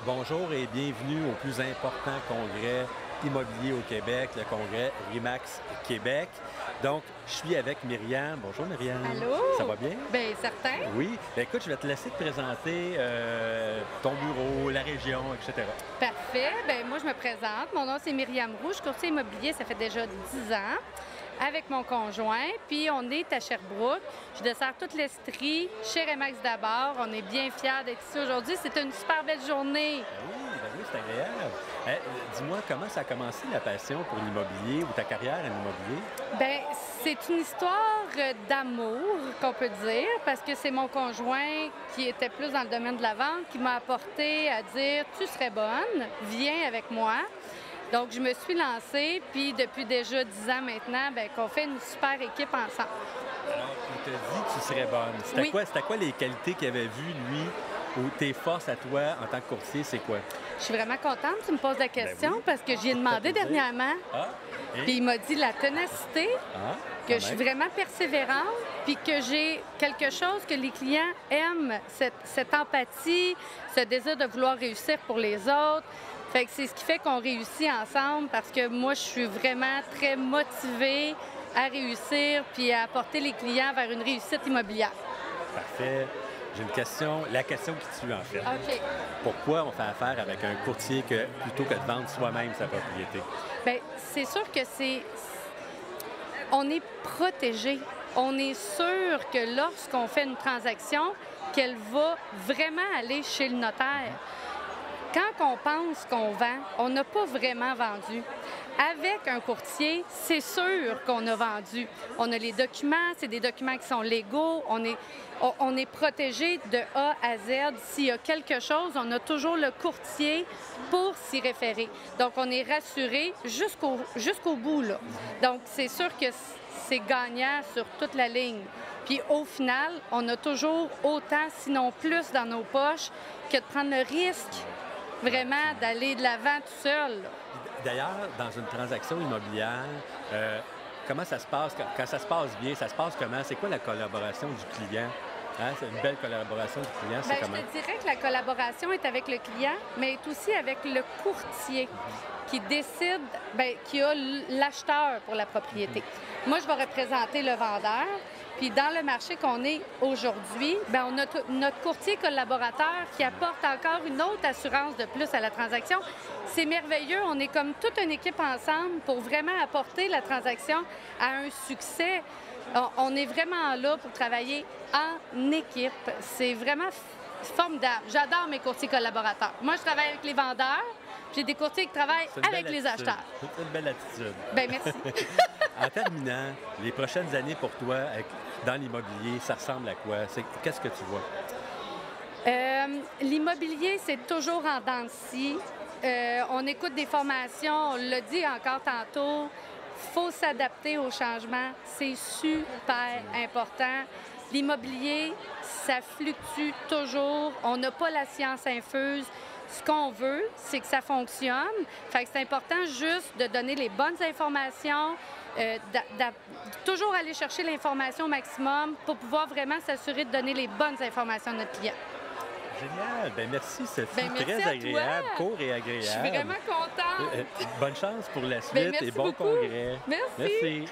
Bonjour et bienvenue au plus important congrès immobilier au Québec, le congrès RE/MAX Québec. Donc, je suis avec Myriam. Bonjour Myriam. Allô? Ça va bien? Bien, certain. Oui. Bien, écoute, je vais te laisser te présenter ton bureau, la région, etc. Parfait. Bien, moi, je me présente. Mon nom, c'est Myriam Roux. Je suis courtier immobilier, ça fait déjà 10 ans, avec mon conjoint. Puis, on est à Sherbrooke. Je desserre toute l'Estrie, chez RE/MAX d'abord. On est bien fiers d'être ici aujourd'hui. C'est une super belle journée. Oui, c'est agréable. Dis-moi, comment ça a commencé la passion pour l'immobilier ou ta carrière en immobilier? Bien, c'est une histoire d'amour, qu'on peut dire, parce que c'est mon conjoint qui était plus dans le domaine de la vente qui m'a apporté à dire « Tu serais bonne, viens avec moi ». Donc, je me suis lancée, puis depuis déjà 10 ans maintenant, bien, qu'on fait une super équipe ensemble. Alors, il t'a dit que tu serais bonne. C'était Oui. quoi les qualités qu'il avait vues, lui, ou tes forces à toi en tant que courtier, c'est quoi? Je suis vraiment contente que tu me poses la question oui. parce que j'y ai demandé plaisir. dernièrement, Ah, puis il m'a dit la ténacité, ah, que quand je suis même. vraiment persévérante, puis que j'ai quelque chose que les clients aiment, cette empathie, ce désir de vouloir réussir pour les autres. Fait que c'est ce qui fait qu'on réussit ensemble parce que moi, je suis vraiment très motivée à réussir puis à apporter les clients vers une réussite immobilière. Parfait. J'ai une question, la question qui tue en fait. OK. Pourquoi on fait affaire avec un courtier plutôt que de vendre soi-même sa propriété? Bien, c'est sûr que on est protégé. On est sûr que lorsqu'on fait une transaction, qu'elle va vraiment aller chez le notaire. Quand on pense qu'on vend, on n'a pas vraiment vendu. Avec un courtier, c'est sûr qu'on a vendu. On a les documents, c'est des documents qui sont légaux, on est protégé de A à Z. S'il y a quelque chose, on a toujours le courtier pour s'y référer. Donc, on est rassuré jusqu'au bout, là. Donc, c'est sûr que c'est gagnant sur toute la ligne. Puis au final, on a toujours autant, sinon plus, dans nos poches que de prendre le risque vraiment d'aller de l'avant tout seul, là. D'ailleurs, dans une transaction immobilière, comment ça se passe? Quand ça se passe bien, ça se passe comment? C'est quoi la collaboration du client? Hein? C'est une belle collaboration du client, c'est Bien, comment? je te dirais que la collaboration est avec le client, mais est aussi avec le courtier qui décide, bien, qui a l'acheteur pour la propriété. Moi, je vais représenter le vendeur. Puis dans le marché qu'on est aujourd'hui, bien, on a notre courtier collaborateur qui apporte encore une autre assurance de plus à la transaction. C'est merveilleux. On est comme toute une équipe ensemble pour vraiment apporter la transaction à un succès. On est vraiment là pour travailler en équipe. C'est vraiment formidable. J'adore mes courtiers collaborateurs. Moi, je travaille avec les vendeurs, puis j'ai des courtiers qui travaillent avec les acheteurs. C'est une belle attitude. Bien, merci. En terminant, les prochaines années pour toi dans l'immobilier, ça ressemble à quoi? Qu'est-ce que tu vois? L'immobilier, c'est toujours en dents de scie. On écoute des formations, on l'a dit encore tantôt, il faut s'adapter au changement. C'est super important. L'immobilier, ça fluctue toujours. On n'a pas la science infuse. Ce qu'on veut, c'est que ça fonctionne. Fait que c'est important juste de donner les bonnes informations, toujours aller chercher l'information au maximum pour pouvoir vraiment s'assurer de donner les bonnes informations à notre client. Génial! Bien, merci, Sophie. Bien, merci Très à agréable, toi. court et agréable. Je suis vraiment contente. Bonne chance pour la suite Bien, merci et bon beaucoup. congrès. Merci. Merci.